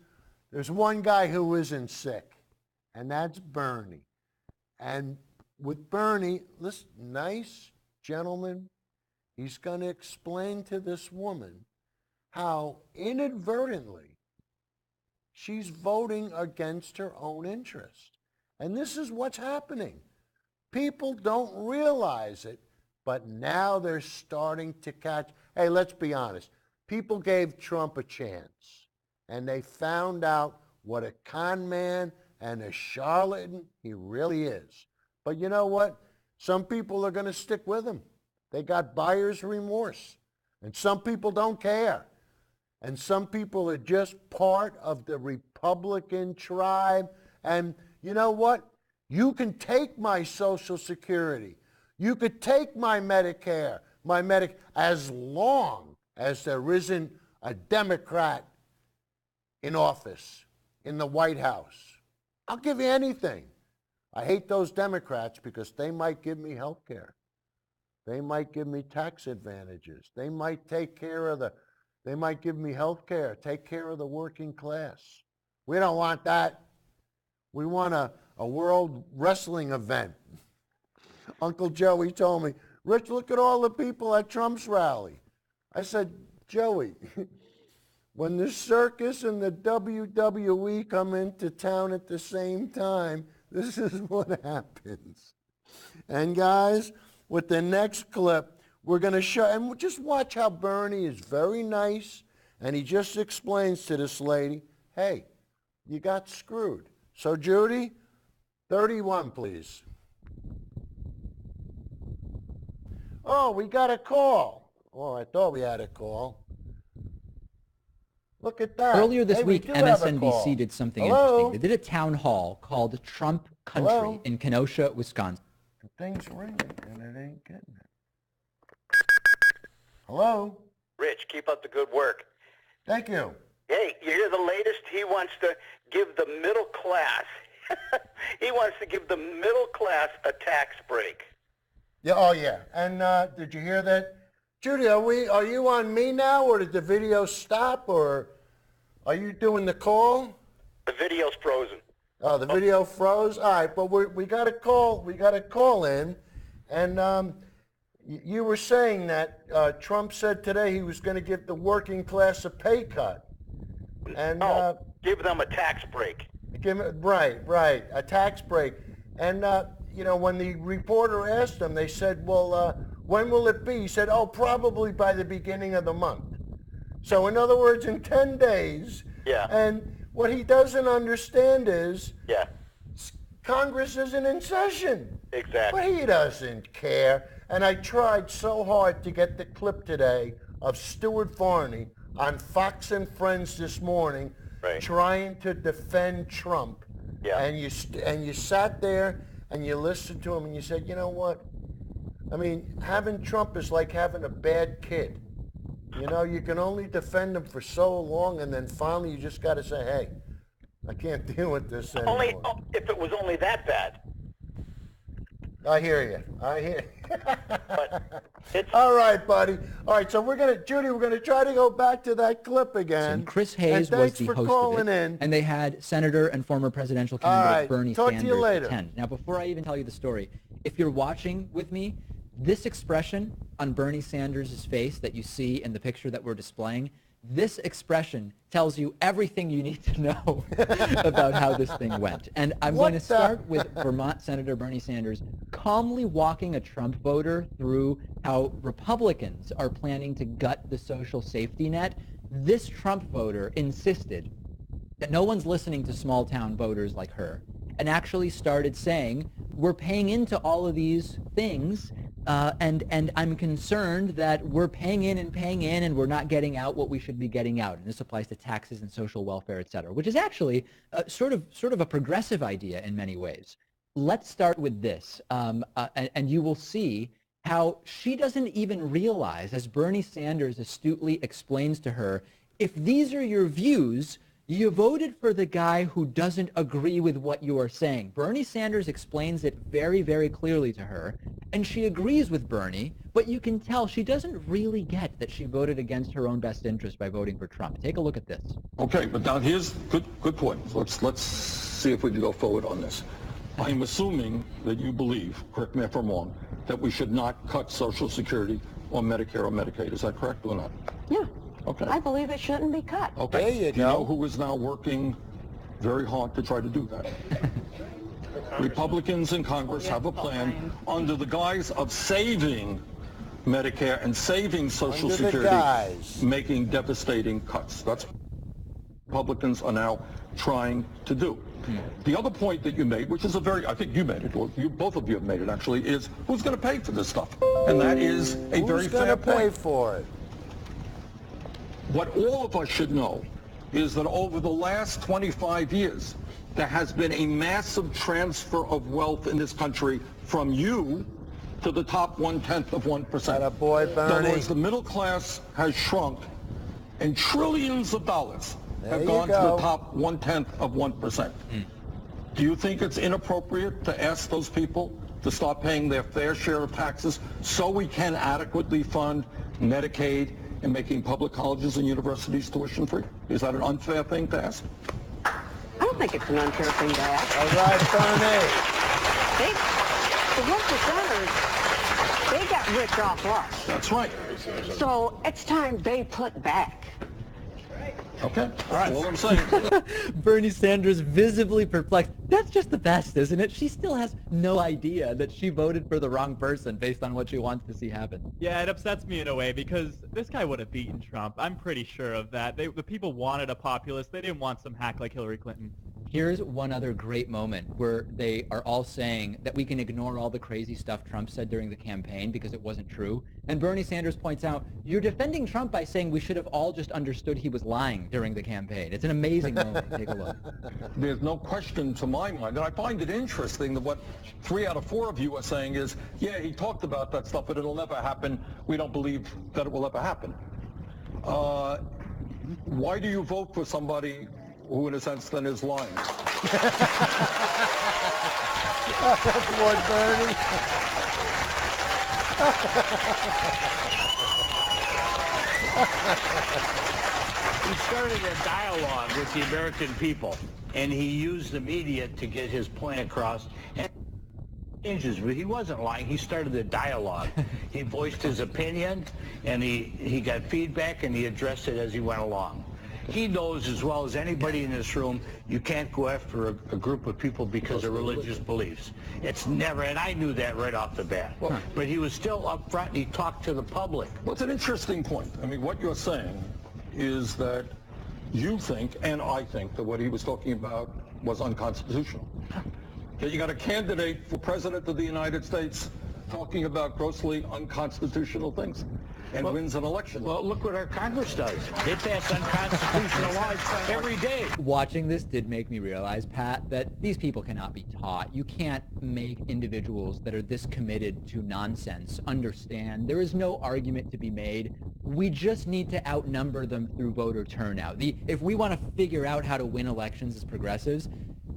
[SPEAKER 1] one guy who isn't sick, and that's Bernie. And with Bernie, listen, nice gentleman, he's going to explain to this woman how inadvertently she's voting against her own interest. And this is what's happening. People don't realize it, but now they're starting to catch. Hey, let's be honest. People gave Trump a chance. and they found out what a con man and a charlatan he really is. But you know what? Some people are going to stick with him. They got buyer's remorse. And some people don't care. And some people are just part of the Republican tribe. And you know what? You can take my Social Security. You could take my Medicare, as long as there isn't a Democrat in office, in the White House. I'll give you anything. I hate those Democrats because they might give me health care. They might give me tax advantages. They might take care of they might give me health care, take care of the working class. We don't want that. We want a world wrestling event. Uncle Joey told me, Rich, look at all the people at Trump's rally. I said, Joey, when the circus and the WWE come into town at the same time, this is what happens. And guys, with the next clip, we're going to show, and just watch how Bernie is very nice, and he just explains to this lady, hey, you got screwed. So Judy, 31, please. Oh, we got a call. Oh, I thought we had a call. Look at that.
[SPEAKER 19] Earlier this week, MSNBC did something
[SPEAKER 1] Hello?
[SPEAKER 19] interesting. They did a town hall called Trump Country in Kenosha, Wisconsin.
[SPEAKER 1] The thing's ringing, and it ain't getting it. Hello?
[SPEAKER 20] Rich, keep up the good work.
[SPEAKER 1] Thank you.
[SPEAKER 20] Hey, you hear the latest? He wants to give the middle class, he wants to give the middle class a tax break.
[SPEAKER 1] Yeah, oh yeah. And did you hear that? Judy, are you on me now, or did the video stop, or are you doing the call?
[SPEAKER 20] The video's frozen.
[SPEAKER 1] Oh, the video froze? All right, but we got a call in, and you were saying that Trump said today he was going to give the working class a pay cut. And
[SPEAKER 20] give them a tax break.
[SPEAKER 1] Right, a tax break. And when the reporter asked him, they said, well, when will it be? He said, oh, probably by the beginning of the month. So in other words, in 10 days.
[SPEAKER 20] Yeah.
[SPEAKER 1] And what he doesn't understand is
[SPEAKER 20] yeah,
[SPEAKER 1] Congress isn't in session.
[SPEAKER 20] Exactly.
[SPEAKER 1] But he doesn't care. And I tried so hard to get the clip today of Stuart Varney on Fox and Friends this morning, trying to defend Trump.
[SPEAKER 20] Yeah.
[SPEAKER 1] And you sat there and you listened to him and you said, you know what? I mean, having Trump is like having a bad kid. You know, you can only defend him for so long, and then finally you just got to say, hey, I can't deal with this anymore.
[SPEAKER 20] If it was only that bad.
[SPEAKER 1] I hear you. All right, buddy. All right, so Judy, we're gonna try to go back to that clip again.
[SPEAKER 19] And Chris Hayes was the host of it, and they had Senator and former presidential candidate Bernie Sanders attend. Now, before I even tell you the story, if you're watching with me, this expression on Bernie Sanders' face that you see in the picture that we're displaying, this expression tells you everything you need to know about how this thing went. And I'm going to start with Vermont Senator Bernie Sanders calmly walking a Trump voter through how Republicans are planning to gut the social safety net. This Trump voter insisted that no one's listening to small town voters like her, and actually started saying, we're paying into all of these things, and I'm concerned that we're paying in and we're not getting out what we should be getting out. And this applies to taxes and social welfare, et cetera, which is actually sort of a progressive idea in many ways. Let's start with this, and you will see how she doesn't even realize, as Bernie Sanders astutely explains to her, if these are your views, you voted for the guy who doesn't agree with what you are saying. Bernie Sanders explains it very, very clearly to her, and she agrees with Bernie, but you can tell she doesn't really get that she voted against her own best interest by voting for Trump. Take a look at this.
[SPEAKER 7] Okay, but now here's good point. Let's see if we can go forward on this. I'm assuming that you believe, correct me if I'm wrong, that we should not cut Social Security or Medicare or Medicaid. Is that correct or not?
[SPEAKER 18] Yeah.
[SPEAKER 7] Okay.
[SPEAKER 18] I believe it shouldn't be cut.
[SPEAKER 7] Okay.
[SPEAKER 1] There you
[SPEAKER 7] go. You know who is now working very hard to try to do that? Republicans in Congress have a plan under the guise of saving Medicare and saving Social Security, making devastating cuts. That's Republicans are now trying to do. The other point that you made, which is I think you made it, or both of you have made it actually, is who's going to pay for this stuff? And that is a very fair point. Who's
[SPEAKER 1] going to pay for it?
[SPEAKER 7] What all of us should know is that over the last 25 years, there has been a massive transfer of wealth in this country from you to the top 1/10 of 1%.
[SPEAKER 1] Atta boy, Bernie.
[SPEAKER 7] In other words, the middle class has shrunk, and trillions of dollars have gone to the top 1/10 of 1%. Do you think it's inappropriate to ask those people to start paying their fair share of taxes so we can adequately fund Medicaid and making public colleges and universities tuition free? Is that an unfair thing to ask?
[SPEAKER 21] I don't think it's an unfair thing to ask.
[SPEAKER 1] All right, Bernie.
[SPEAKER 21] The 1%ers, they got rich off us.
[SPEAKER 7] That's right.
[SPEAKER 21] So it's time they put back.
[SPEAKER 7] Okay, all right, all I'm saying.
[SPEAKER 19] Bernie Sanders visibly perplexed. That's just the best, isn't it? She still has no idea that she voted for the wrong person based on what she wants to see happen.
[SPEAKER 22] Yeah, it upsets me in a way because this guy would have beaten Trump. I'm pretty sure of that. The people wanted a populist. They didn't want some hack like Hillary Clinton.
[SPEAKER 19] Here's one other great moment where they are all saying that we can ignore all the crazy stuff Trump said during the campaign because it wasn't true. And Bernie Sanders points out, you're defending Trump by saying we should have all just understood he was lying during the campaign. It's an amazing moment. Take a look.
[SPEAKER 7] There's no question to my mind, and I find it interesting that what 3 out of 4 of you are saying is, yeah, he talked about that stuff, but it'll never happen. We don't believe that it will ever happen. Why do you vote for somebody who, in a sense, then is lying?
[SPEAKER 1] That's one, Bernie.
[SPEAKER 23] He started a dialogue with the American people, and he used the media to get his point across. And but he wasn't lying. He started a dialogue. He voiced his opinion, and he got feedback, and he addressed it as he went along. He knows as well as anybody in this room, you can't go after a group of people because of religious beliefs. It's never, and I knew that right off the bat. But he was still up front, and he talked to the public.
[SPEAKER 7] Well, it's an interesting point. I mean, what you're saying is that you think, and I think, that what he was talking about was unconstitutional. That you got a candidate for president of the United States talking about grossly unconstitutional things and wins an election.
[SPEAKER 23] Well, look what our Congress does. They pass unconstitutional laws every day.
[SPEAKER 19] Watching this did make me realize, Pat, that these people cannot be taught. You can't make individuals that are this committed to nonsense understand. There is no argument to be made. We just need to outnumber them through voter turnout. If we want to figure out how to win elections as progressives,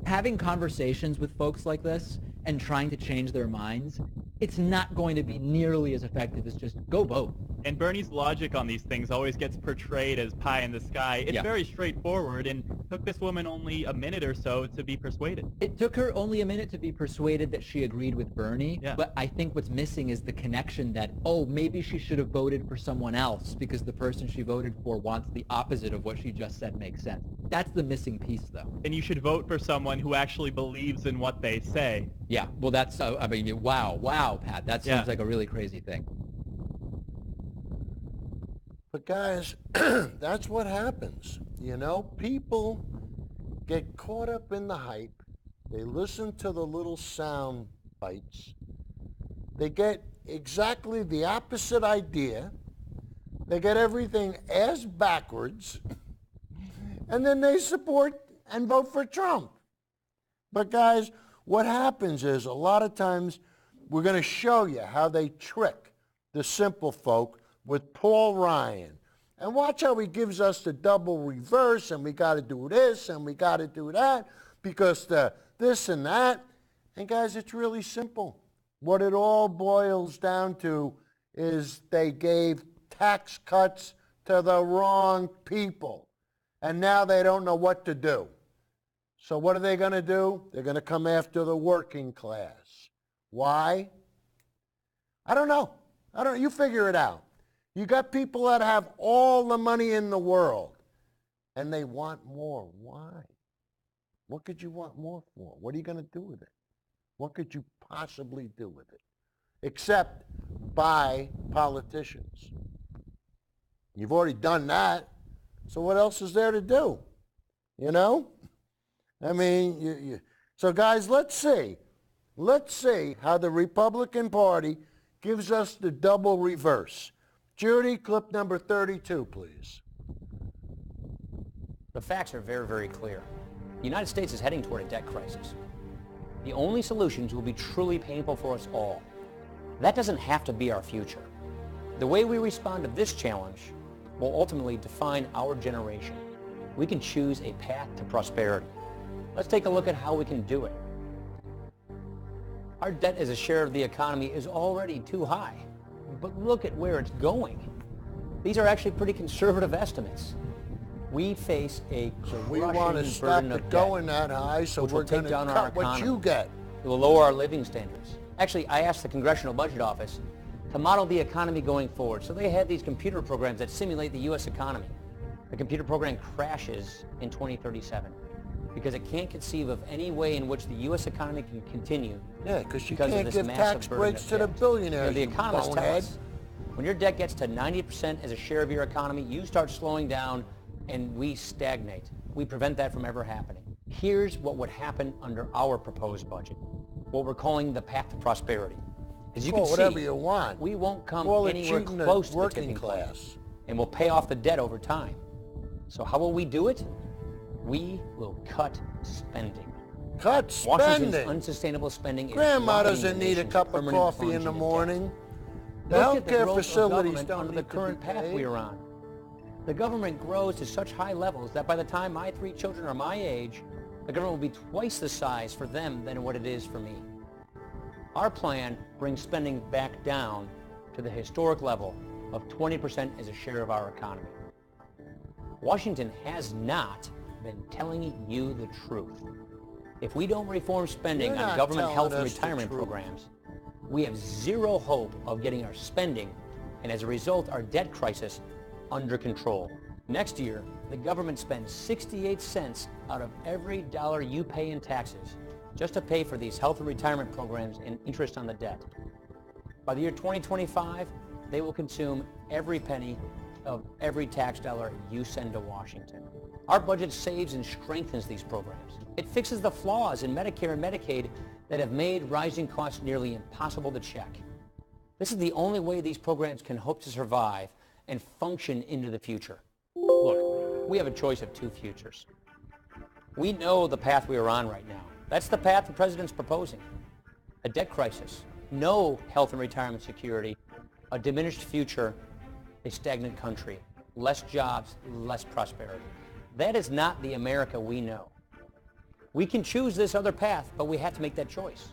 [SPEAKER 19] having conversations with folks like this and trying to change their minds, it's not going to be nearly as effective as just go vote.
[SPEAKER 22] And Bernie's logic on these things always gets portrayed as pie in the sky. It's very straightforward, and took this woman only a minute or so to be persuaded.
[SPEAKER 19] It took her only a minute to be persuaded that she agreed with Bernie, but I think what's missing is the connection that, oh, maybe she should have voted for someone else because the person she voted for wants the opposite of what she just said makes sense. That's the missing piece, though.
[SPEAKER 22] And you should vote for someone who actually believes in what they say.
[SPEAKER 19] Yeah, well, that's, I mean, wow, Pat, that seems like a really crazy thing.
[SPEAKER 1] But guys, that's what happens. You know, people get caught up in the hype. They listen to the little sound bites. They get exactly the opposite idea. They get everything ass backwards. And then they support and vote for Trump. But guys, what happens is a lot of times we're going to show you how they trick the simple folk with Paul Ryan. And watch how he gives us the double reverse, and we got to do this, and we got to do that, because the this and that. And guys, it's really simple. What it all boils down to is they gave tax cuts to the wrong people. And now they don't know what to do. So what are they going to do? They're going to come after the working class. Why? I don't know. You figure it out. You got people that have all the money in the world, and they want more. Why? What could you want more for? What are you going to do with it? What could you possibly do with it? Except buy politicians. You've already done that, so what else is there to do? You know? I mean, so guys, let's see. Let's see how the Republican Party gives us the double reverse. Judy, clip number 32, please.
[SPEAKER 10] The facts are very, very clear. The United States is heading toward a debt crisis. The only solutions will be truly painful for us all. That doesn't have to be our future. The way we respond to this challenge will ultimately define our generation. We can choose a path to prosperity. Let's take a look at how we can do it. Our debt as a share of the economy is already too high, but look at where it's going. These are actually pretty conservative estimates. We face a
[SPEAKER 1] we want to stop it going that high, so we're going to cut what you get.
[SPEAKER 10] It will lower our living standards. Actually, I asked the Congressional Budget Office to model the economy going forward. So they have these computer programs that simulate the U.S. economy. The computer program crashes in 2037 because it can't conceive of any way in which the U.S. economy can continue.
[SPEAKER 1] Yeah, because you can't give tax breaks to the billionaires.
[SPEAKER 10] The economists tell us, when your debt gets to 90% as a share of your economy, you start slowing down and we stagnate. We prevent that from ever happening. Here's what would happen under our proposed budget, what we're calling the path to prosperity. As you can see,
[SPEAKER 1] whatever you want.
[SPEAKER 10] We won't come anywhere close to the tipping point, and we'll pay off the debt over time. So how will we do it? We will cut spending.
[SPEAKER 1] Cut spending?
[SPEAKER 10] Washington's unsustainable spending
[SPEAKER 1] Grandma
[SPEAKER 10] is
[SPEAKER 1] doesn't need a cup of coffee in the morning. The healthcare facilities don't
[SPEAKER 10] under the current path we are on. The government grows to such high levels that by the time my 3 children are my age, the government will be twice the size for them than what it is for me. Our plan brings spending back down to the historic level of 20% as a share of our economy. Washington has not been telling you the truth. If we don't reform spending on government health and retirement programs, we have zero hope of getting our spending and as a result our debt crisis under control. Next year, the government spends 68 cents out of every dollar you pay in taxes just to pay for these health and retirement programs and interest on the debt. By the year 2025, they will consume every penny of every tax dollar you send to Washington. Our budget saves and strengthens these programs. It fixes the flaws in Medicare and Medicaid that have made rising costs nearly impossible to check. This is the only way these programs can hope to survive and function into the future. Look, we have a choice of 2 futures. We know the path we are on right now. That's the path the president's proposing. A debt crisis, no health and retirement security, a diminished future, a stagnant country, less jobs, less prosperity. That is not the America we know. We can choose this other path, but we have to make that choice.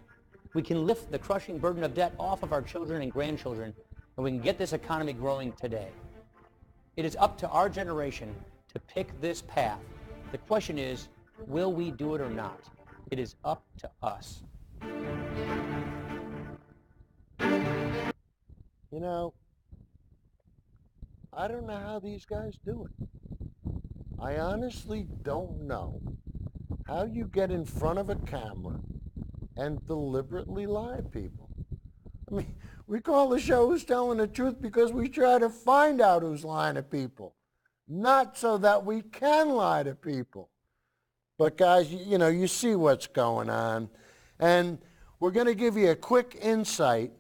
[SPEAKER 10] We can lift the crushing burden of debt off of our children and grandchildren, and we can get this economy growing today. It is up to our generation to pick this path. The question is, will we do it or not? It is up to us.
[SPEAKER 1] You know, I don't know how these guys do it. I honestly don't know how you get in front of a camera and deliberately lie to people. I mean, we call the show Who's Telling the Truth because we try to find out who's lying to people, not so that we can lie to people. But guys, you know, you see what's going on. And we're going to give you a quick insight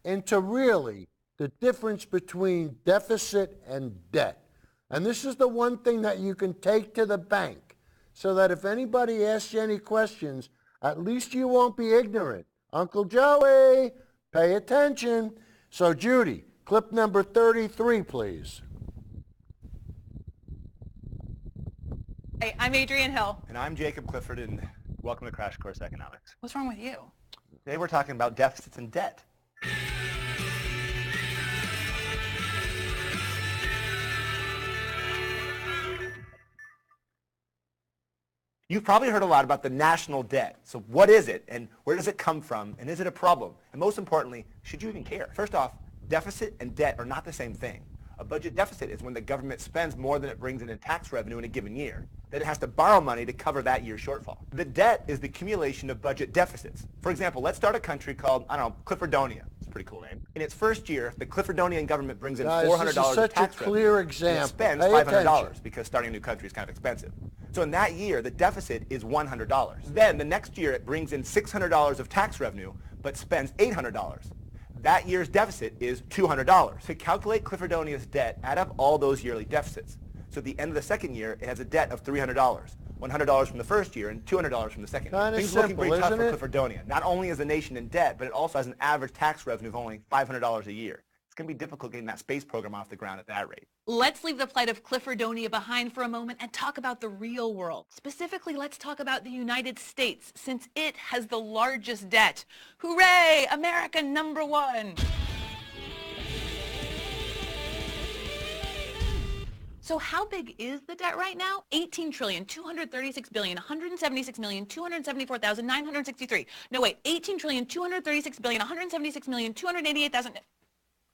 [SPEAKER 1] into really the difference between deficit and debt. And this is the one thing that you can take to the bank so that if anybody asks you any questions, at least you won't be ignorant. Uncle Joey, pay attention. So Judy, clip number 33, please.
[SPEAKER 2] Hey, I'm Adrienne Hill.
[SPEAKER 11] And I'm Jacob Clifford, and welcome to Crash Course Economics.
[SPEAKER 2] What's wrong with you?
[SPEAKER 11] Today we're talking about deficits and debt. You've probably heard a lot about the national debt. So what is it, and where does it come from, and is it a problem? And most importantly, should you even care? First off, deficit and debt are not the same thing. A budget deficit is when the government spends more than it brings in tax revenue in a given year. Then it has to borrow money to cover that year's shortfall. The debt is the accumulation of budget deficits. For example, let's start a country called, I don't know, Cliffordonia. It's a pretty cool name. In its first year, the Cliffordonian government brings in $400 of tax revenue.
[SPEAKER 1] Clear example.
[SPEAKER 11] And it spends $500 because starting a new country is kind of expensive. So in that year, the deficit is $100. Then the next year, it brings in $600 of tax revenue, but spends $800. That year's deficit is $200. To calculate Cliffordonia's debt, add up all those yearly deficits. So at the end of the second year, it has a debt of $300. $100 from the first year and $200 from the second year. Things are looking pretty tough for Cliffordonia. Not only is the nation in debt, but it also has an average tax revenue of only $500 a year. It's going to be difficult getting that space program off the ground at that rate.
[SPEAKER 2] Let's leave the plight of Cliffordonia behind for a moment and talk about the real world. Specifically, let's talk about the United States, since it has the largest debt. Hooray! America #1! So how big is the debt right now? $18,236,176,274,963. No, wait, $18,236,176,288,000.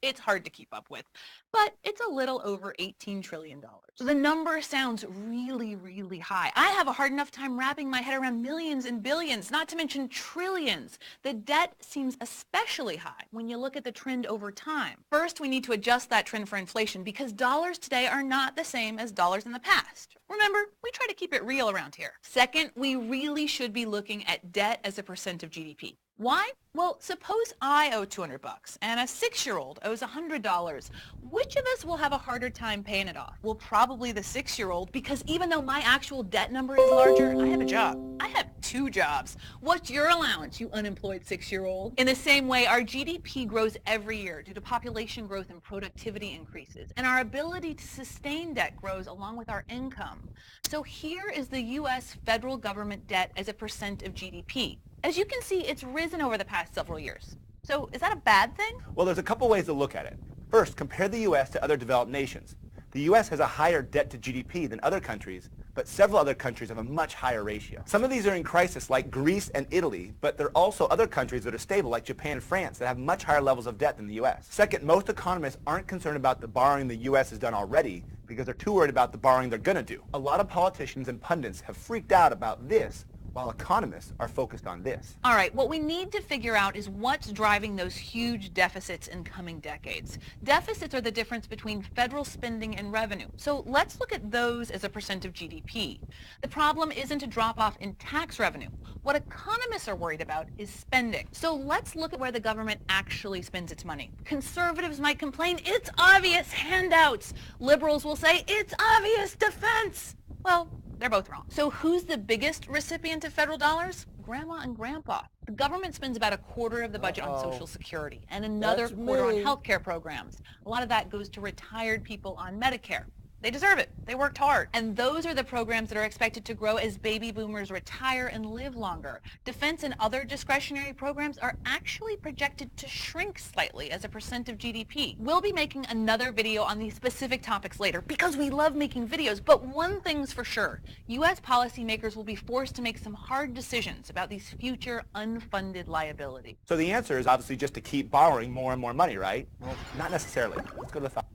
[SPEAKER 2] It's hard to keep up with, but it's a little over $18 trillion. So the number sounds really, really high. I have a hard enough time wrapping my head around millions and billions, not to mention trillions. The debt seems especially high when you look at the trend over time. First, we need to adjust that trend for inflation because dollars today are not the same as dollars in the past. Remember, we try to keep it real around here. Second, we really should be looking at debt as a percent of GDP. Why? Well, suppose I owe $200 and a 6-year-old owes $100. Which of us will have a harder time paying it off? Well, probably the 6-year-old, because even though my actual debt number is larger, I have a job. I have 2 jobs. What's your allowance, you unemployed 6-year-old? In the same way, our GDP grows every year due to population growth and productivity increases, and our ability to sustain debt grows along with our income. So here is the U.S. federal government debt as a percent of GDP. As you can see, it's risen over the past several years. So is that a bad thing?
[SPEAKER 11] Well, there's a couple ways to look at it. First, compare the U.S. to other developed nations. The U.S. has a higher debt to GDP than other countries, but several other countries have a much higher ratio. Some of these are in crisis, like Greece and Italy, but there are also other countries that are stable, like Japan and France, that have much higher levels of debt than the U.S. Second, most economists aren't concerned about the borrowing the U.S. has done already because they're too worried about the borrowing they're going to do. A lot of politicians and pundits have freaked out about this, while economists are focused on this.
[SPEAKER 2] All right, what we need to figure out is what's driving those huge deficits in coming decades. Deficits are the difference between federal spending and revenue. So let's look at those as a percent of GDP. The problem isn't a drop-off in tax revenue. What economists are worried about is spending. So let's look at where the government actually spends its money. Conservatives might complain, it's obvious handouts. Liberals will say, it's obvious defense. Well, they're both wrong. So who's the biggest recipient of federal dollars? Grandma and grandpa. The government spends about a quarter of the budget on Social Security and another quarter on healthcare programs. A lot of that goes to retired people on Medicare. They deserve it. They worked hard. And those are the programs that are expected to grow as baby boomers retire and live longer. Defense and other discretionary programs are actually projected to shrink slightly as a percent of GDP. We'll be making another video on these specific topics later because we love making videos. But one thing's for sure, U.S. policymakers will be forced to make some hard decisions about these future unfunded liabilities.
[SPEAKER 11] So the answer is obviously just to keep borrowing more and more money, right? Well, not necessarily. Let's go to the thought.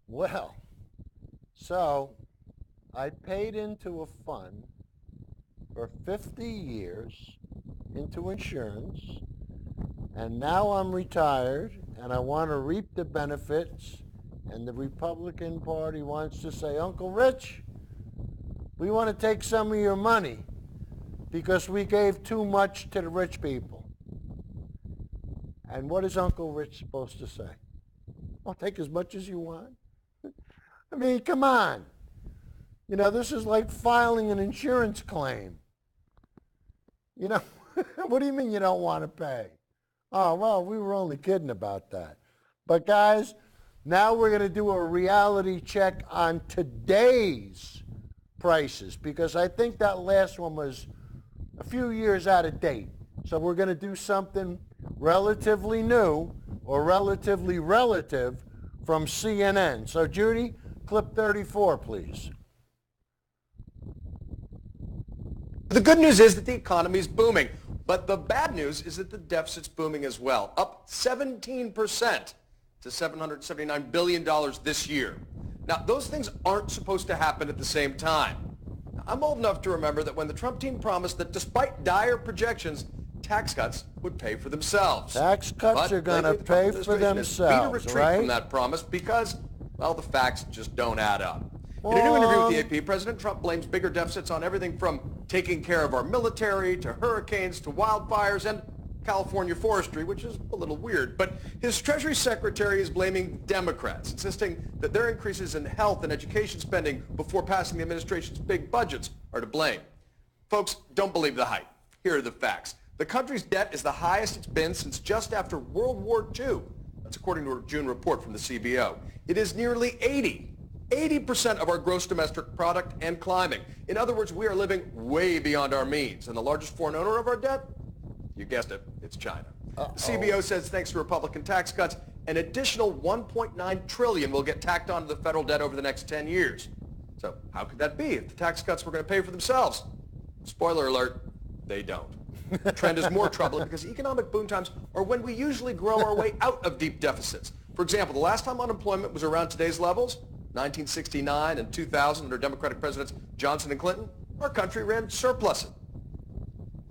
[SPEAKER 1] Well, so I paid into a fund for 50 years into insurance, and now I'm retired, and I want to reap the benefits, and the Republican Party wants to say, Uncle Rich, we want to take some of your money because we gave too much to the rich people. And what is Uncle Rich supposed to say? I'll take as much as you want. I mean, come on. You know, this is like filing an insurance claim. You know, what do you mean you don't want to pay? Oh, well, we were only kidding about that. But guys, now we're going to do a reality check on today's prices because I think that last one was a few years out of date. So we're going to do something relatively new or relatively relative from CNN. So Judy, clip 34, please.
[SPEAKER 12] The good news is that the economy is booming, but the bad news is that the deficit's booming as well, up 17% to $779 billion this year. Now, those things aren't supposed to happen at the same time. I'm old enough to remember that when the Trump team promised that despite dire projections, tax cuts would pay for themselves.
[SPEAKER 1] Tax cuts are going to pay for themselves,
[SPEAKER 12] right? From that promise because, well, the facts just don't add up. In a new interview with the AP, President Trump blames bigger deficits on everything from taking care of our military to hurricanes to wildfires and California forestry, which is a little weird. But his Treasury Secretary is blaming Democrats, insisting that their increases in health and education spending before passing the administration's big budgets are to blame. Folks, don't believe the hype. Here are the facts. The country's debt is the highest it's been since just after World War II. That's according to a June report from the CBO. It is nearly 80% of our gross domestic product and climbing. In other words, we are living way beyond our means. And the largest foreign owner of our debt? You guessed it, it's China. The CBO says thanks to Republican tax cuts, an additional $1.9 trillion will get tacked onto the federal debt over the next 10 years. So how could that be if the tax cuts were going to pay for themselves? Spoiler alert, they don't. The trend is more troubling because economic boom times are when we usually grow our way out of deep deficits. For example, the last time unemployment was around today's levels, 1969 and 2000 under Democratic presidents Johnson and Clinton, our country ran surplusing.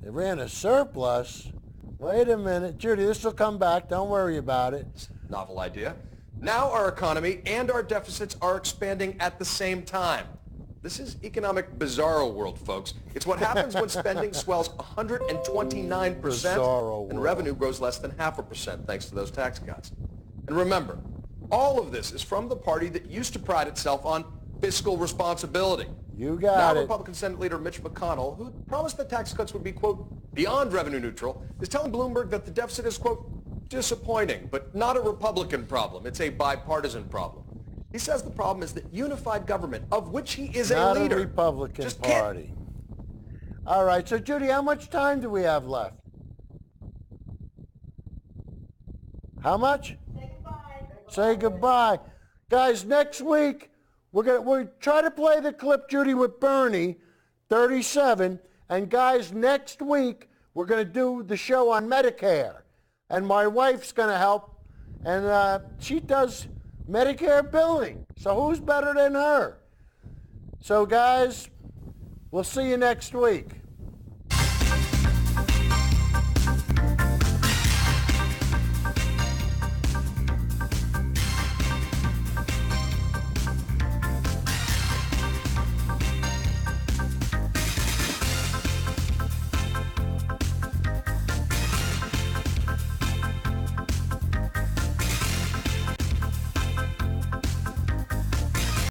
[SPEAKER 1] They ran a surplus? Wait a minute. Judy, this will come back. Don't worry about it.
[SPEAKER 12] Novel idea. Now our economy and our deficits are expanding at the same time. This is economic bizarro world, folks. It's what happens when spending swells 129% and revenue grows less than 0.5% thanks to those tax cuts. And remember, all of this is from the party that used to pride itself on fiscal responsibility.
[SPEAKER 1] You got
[SPEAKER 12] now,
[SPEAKER 1] it.
[SPEAKER 12] Republican Senate Leader Mitch McConnell, who promised that tax cuts would be, quote, beyond revenue neutral, is telling Bloomberg that the deficit is, quote, disappointing, but not a Republican problem. It's a bipartisan problem. He says the problem is that unified government, of which he is a leader,
[SPEAKER 1] not a Republican Party. All right, so Judy, how much time do we have left? How much? Say goodbye. Say goodbye. Guys, next week, we'll try to play the clip, Judy, with Bernie, 37. And guys, next week, we're going to do the show on Medicare. And my wife's going to help. And she does Medicare billing. So who's better than her? So guys, we'll see you next week.